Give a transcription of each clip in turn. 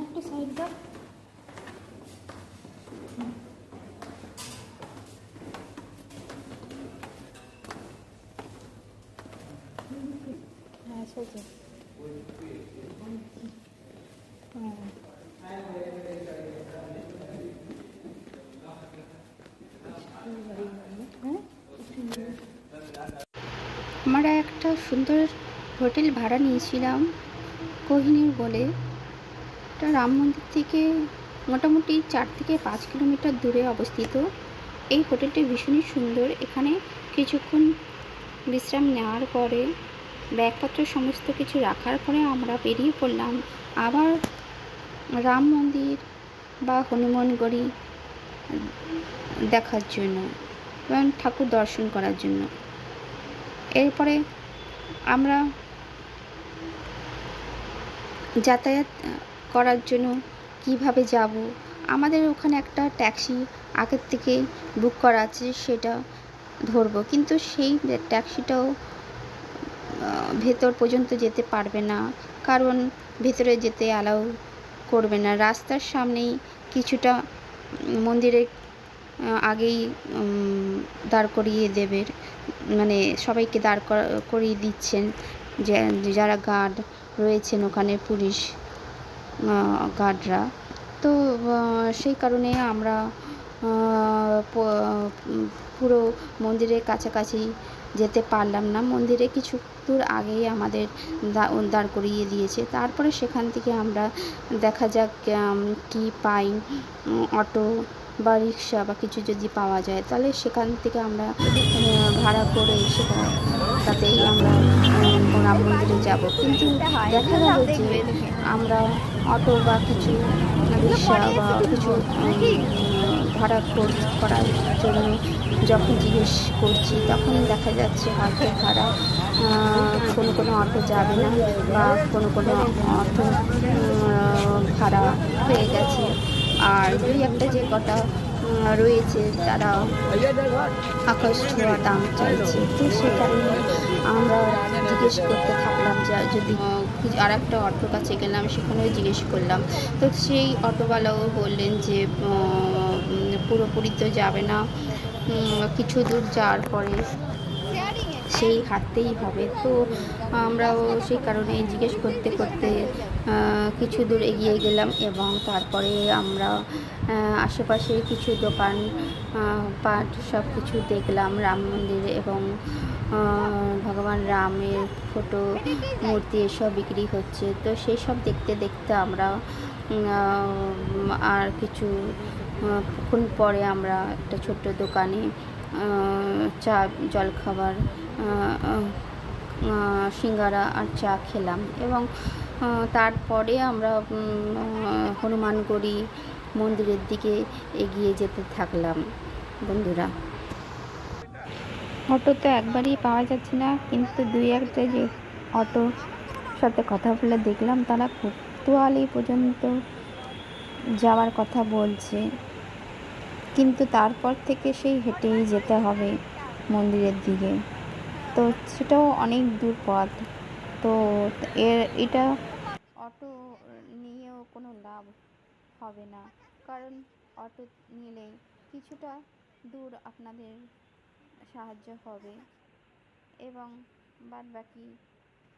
একটু সাইড দাও। হ্যাঁ সেটাই। আমরা একটা সুন্দর হোটেল ভাড়া নিয়েছিলাম কোহিনূর বলে। এটা রাম মন্দির থেকে মোটামুটি 4 থেকে 5 কিলোমিটার দূরে অবস্থিত। এই হোটেলটি ভীষণই সুন্দর। এখানে কিছুক্ষণ বিশ্রাম নেওয়ার পরে ব্যাগপত্র সমস্ত কিছু রাখার পরে আমরা বেরিয়ে পড়লাম আবার রাম মন্দির বা হনুমানগড়ি দেখার জন্য এবং ঠাকুর দর্শন করার জন্য। এরপরে আমরা যাতায়াত করার জন্য কিভাবে যাব, আমাদের ওখানে একটা ট্যাক্সি আগের থেকে বুক করা আছে, সেটা ধরবো। কিন্তু সেই ট্যাক্সিটাও ভেতর পর্যন্ত যেতে পারবে না, কারণ ভেতরে যেতে অ্যালাউ করবে না। রাস্তার সামনেই কিছুটা মন্দিরের আগেই দাঁড় করিয়ে দেবে, মানে সবাইকে দাঁড় করিয়ে দিচ্ছেন যারা গার্ড রয়েছেন ওখানে, পুলিশ গার্ডরা। তো সেই কারণে আমরা পুরো মন্দিরের কাছাকাছি যেতে পারলাম না। মন্দিরে কিছু দূর আগেই আমাদের দাঁড় করিয়ে দিয়েছে। তারপরে সেখান থেকে আমরা দেখা যাক কি পাই, অটো বা রিক্সা বা কিছু যদি পাওয়া যায় তাহলে সেখান থেকে আমরা ভাড়া করে তাতেই আমরা রাম মন্দিরে যাব। কিন্তু দেখা গেল যে আমরা অটো বা কিছু রিক্সা বা কিছু ভাড়া করার জন্য যখন জিজ্ঞেস করছি তখন দেখা যাচ্ছে হয়তো ভাড়া কোনো অটো যাবে না বা কোনো অটো ভাড়া হয়ে গেছে। আর দুই একটা যে কটা রয়েছে তারা আকাশ ছোঁয়া দাম চাইছে। তো সে কারণে আমরা জিজ্ঞেস করতে থাকলাম যে যদি আর একটা অটোর কাছে গেলাম, সেখানেও জিজ্ঞেস করলাম। তো সেই অটোওয়ালাও বললেন যে পুরোপুরি তো যাবে না, কিছু দূর যাওয়ার পরে সেই হাঁটতেই হবে। তো আমরাও সেই কারণে জিজ্ঞেস করতে করতে কিছু দূর এগিয়ে গেলাম এবং তারপরে আমরা আশেপাশে কিছু দোকান পাট সব কিছু দেখলাম। রাম মন্দির এবং ভগবান রামের ফটো, মূর্তি এসব বিক্রি হচ্ছে। তো সেই সব দেখতে দেখতে আমরা আর কিছুক্ষণ পরে আমরা একটা ছোট্ট দোকানে চা, জলখাবার, সিঙ্গারা আর চা খেলাম এবং তারপরে আমরা হনুমানগড়ি মন্দিরের দিকে এগিয়ে যেতে থাকলাম। বন্ধুরা, অটো তো একবারই পাওয়া যাচ্ছে না, কিন্তু দুই একটা যে অটোর সাথে কথা বলে দেখলাম তারা কোতোয়ালি পর্যন্ত যাওয়ার কথা বলছে, কিন্তু তারপর থেকে সেই হেঁটেই যেতে হবে মন্দিরের দিকে। তো সেটাও অনেক দূর পথ। তো এটা অটো নিয়েও কোনো লাভ হবে না, কারণ অটো নিলে কিছুটা দূর আপনাদের সাহায্য হবে এবং বাদ বাকি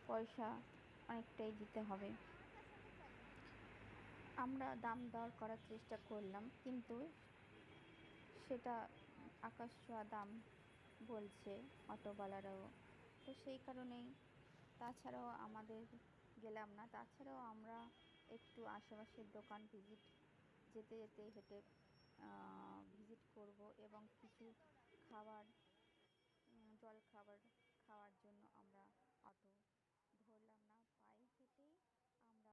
পয়সা অনেকটাই দিতে হবে। আমরা দাম দর করার চেষ্টা করলাম, কিন্তু সেটা আকাশ ছোঁয়া দাম বলছে অটোওয়ালারাও। তো সেই কারণেই তাছাড়াও আমাদের গেলাম না। তাছাড়াও আমরা একটু আশেপাশের দোকান যেতে যেতে হেঁটে ভিজিট করব এবং কিছু খাবার, জলখাবার খাওয়ার জন্য আমরা অটো ধরলাম না, পায়ে হেঁটেই আমরা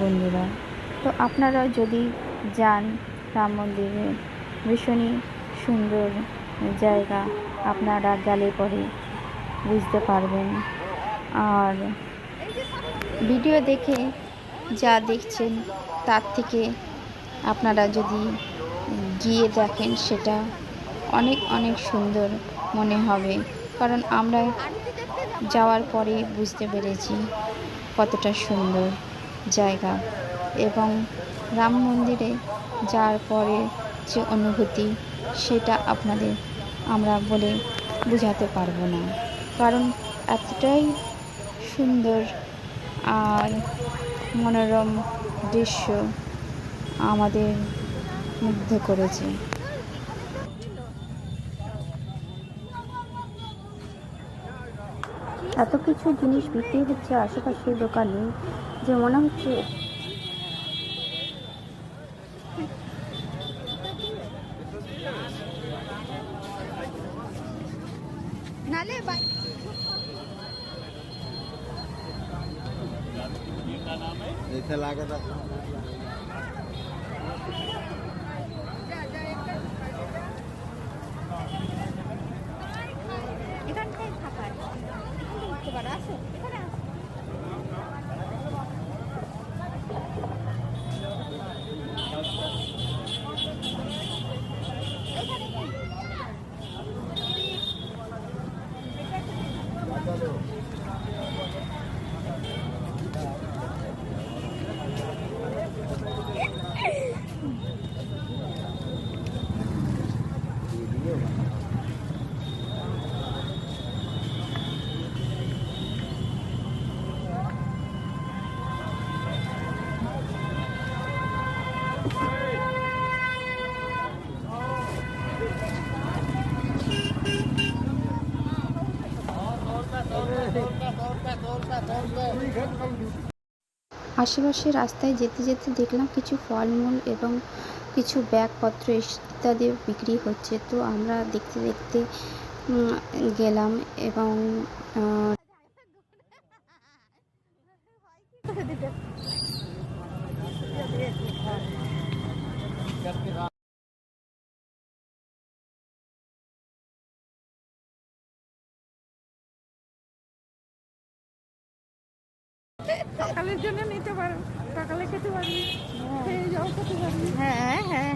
বন্ধুরা। তো আপনারা যদি যান রাম মন্দিরে, ভীষণই সুন্দর জায়গা, আপনারা গেলে পরে বুঝতে পারবেন। আর ভিডিও দেখে যা দেখছেন তার থেকে আপনারা যদি গিয়ে দেখেন সেটা অনেক অনেক সুন্দর মনে হবে, কারণ আমরা যাওয়ার পরে বুঝতে পেরেছি কতটা সুন্দর জায়গা। এবং রাম মন্দিরে যাওয়ার পরে যে অনুভূতি সেটা আপনাদের আমরা বলে বোঝাতে পারবো না, কারণ এতটাই সুন্দর আর মনোরম দৃশ্য আমাদের মুগ্ধ করেছে। এত কিছু জিনিস বিক্রি হচ্ছে আশেপাশের দোকানে যে মনে হচ্ছে আশেপাশে রাস্তায় যেতে যেতে দেখলাম কিছু ফলমূল এবং কিছু ব্যাগপত্র ইত্যাদি বিক্রি হচ্ছে। তো আমরা দেখতে দেখতে গেলাম এবং সকালের জন্য নিতে পারো, সকালে খেতে পারবি, খেয়ে যাও খেতে পারবি। হ্যাঁ হ্যাঁ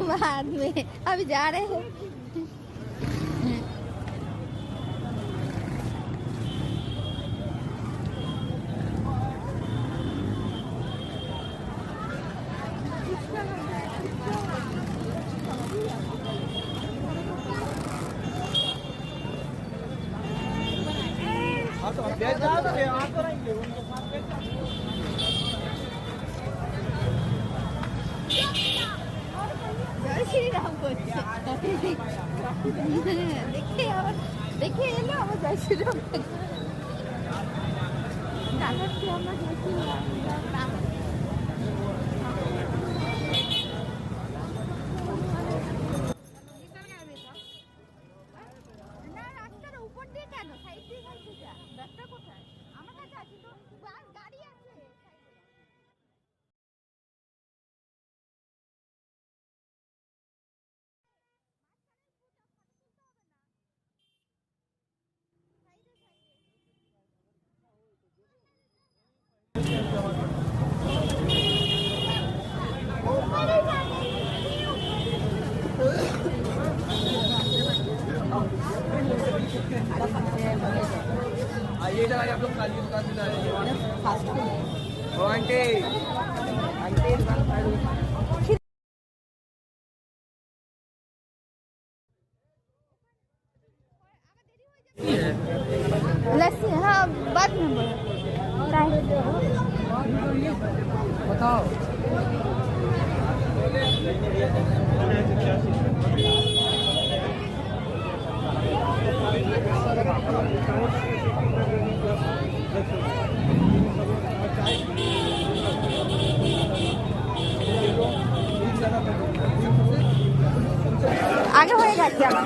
बाद में अभी जा रहे हैं। जय श्री राम করছে দেখে এলো আমার জয় শ্রী রাম দাদাকে আমরা জয় শ্রী রাম आइए इधर आइए आप लोग खाली दुकान पे जाइए ओ आंटी आंटी दुकान खाली लस्सी हाँ बाद में बताओ आगे হয়ে যাচ্ছে আমার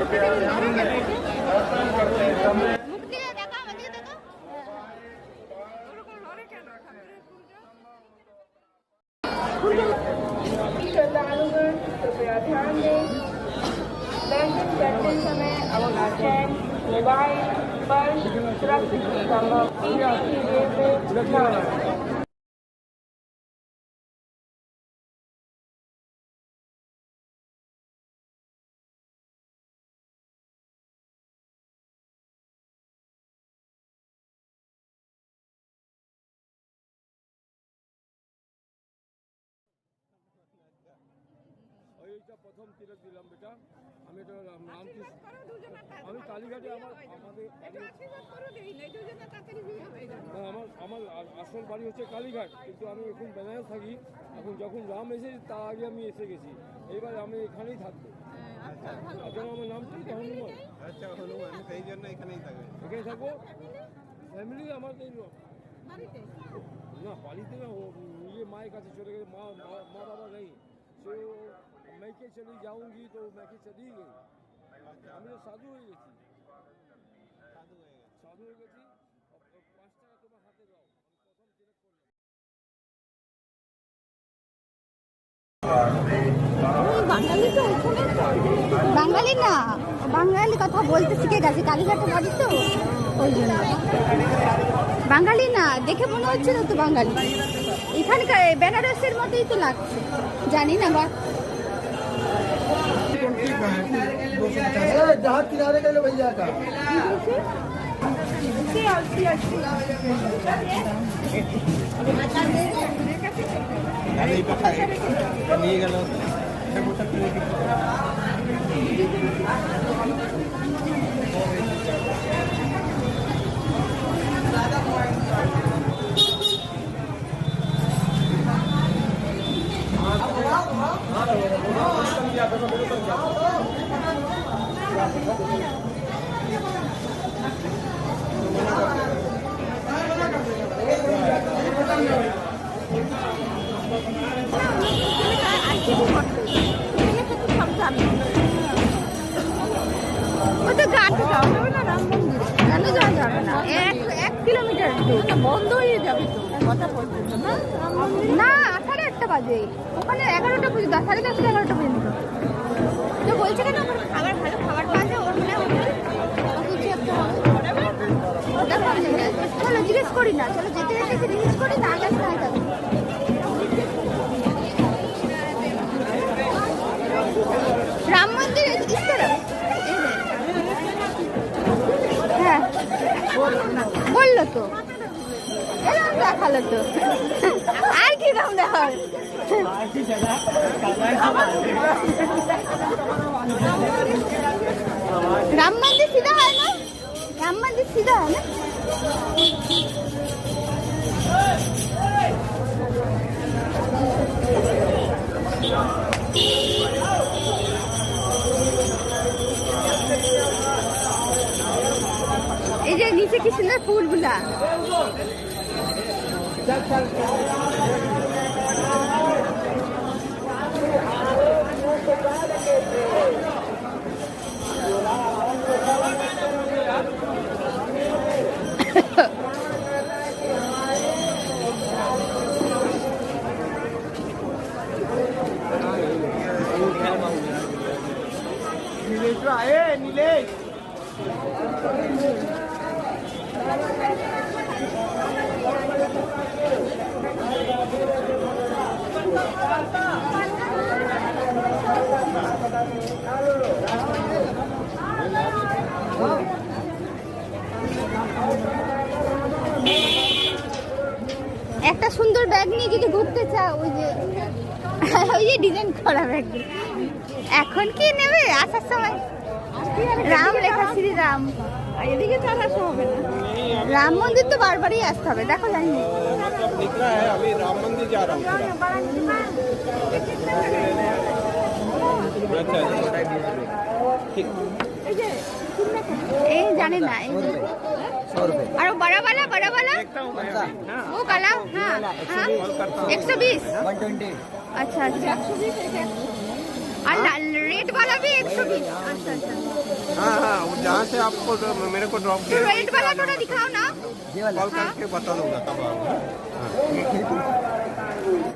মুখ দিয়ে দেখো, আমাদের দেখো। ওরকম লড়ে কেন ঠাকুরের ফুলটা? श्रद्धालुगण कृपया ध्यान दें दर्शन करते समय अपना चैन मोबाइल पर्स सुरक्षित संभव न रखें। ওইটা প্রথম তিলক দিলাম বেটা। আমি তো আশীর্বাদ করো দুজনে তাড়াতাড়ি আমি কালীঘাটে বিয়ে আমার হয়ে যাবে। আমাদের একটু আশীর্বাদ করো দেই না দুজনে তাড়াতাড়ি বিয়ে হয়ে যাবে। না, আমার আসল বাড়ি হচ্ছে কালীঘাট, কিন্তু আমি এখন বেনারস থাকি। এখন যখন রাম এসেছে তার আগে আমি এসে গেছি, এইবার আমি এখানেই থাকবো। আচ্ছা ভালো। আপনার আমার নাম কি? হনুমান। আচ্ছা হনুমান, সেই জন্য এখানেই থাকবে। এখানে থাকবো। ফ্যামিলি আমার এই বাড়িতে না, বাড়িতে না, ও নিজে মায়ের কাছে চলে গেছে। মা বাবা নেই, সে मैं के चली जाऊंगी तो मैं के चली गई। আমি তো সাধু হয়ে গেছি, সাধু হয়ে গেছি। 5 টাকা তোমার হাতে দাও, আমি প্রথম তিলক করলাম। বাঙালি না, বাঙালি কথা বলতে শিখে গেছে, কালীঘাটে বাড়ি তো ওই জন্য। বাঙালি না, দেখে মনে হচ্ছে না তো বাঙালি। এখানকার বেনারসের মতোই তো লাগছে, জানি না। जहाँ किनारे का लो भैया का নিয়ে গেল ও তো ঘাটে যাওয়া যাবে না, রাম মন্দির কেন যাওয়া যাবে না? 1 কিলোমিটার বন্ধ হয়ে যাবে তো কথা পর্যন্ত না? না, 1:30 বাজে ওখানে, 11টা পর্যন্ত, 10:30 11টা পর্যন্ত। তো বলছে কেন আমার খাবার ভালো খাবার পাওয়া যায়, ওর মনে হোটেল কিছু একটা হবে। দেখো চলো জিজ্ঞেস করি না, চলো যেতে যেতে জিজ্ঞেস করি, না আগে না যাবে। রাম মন্দির ইস্তারা, হ্যাঁ বললো তো, এরকম দেখালো তো, আর কি দাম দেখার? রাম মন্দির সিধা হয় না, রাম মন্দির সিধা হয় না। এই যে নিচে কি সুন্দর ফুলগুলা। नीलेश आए नीलेश একটা সুন্দর ব্যাগ নিয়ে যদি ঘুরতে চাও, ওই যে ডিজাইন করা ব্যাগ, এখন কি নেবে? আসার সময় রাম লেখা, শ্রীরাম। এদিকে চার আসা হবে না। রাম মন্দির তো বারবারই আসতে হবে, দেখো জানি না। मतलब दिख रहा है, अभी राम मंदिर जा रहा हूँ। अच्छा ठीक। এই জানি না, এই যে আর বড় वाला वो वाला, हाँ हाँ 120। 120 अच्छा अच्छा, और रेड वाला भी 120। अच्छा अच्छा। से आपको मेरे को ड्रॉप किया रेड वाला थोड़ा दिखाओ ना। कॉल करके बता दूंगा कब आओगे। हाँ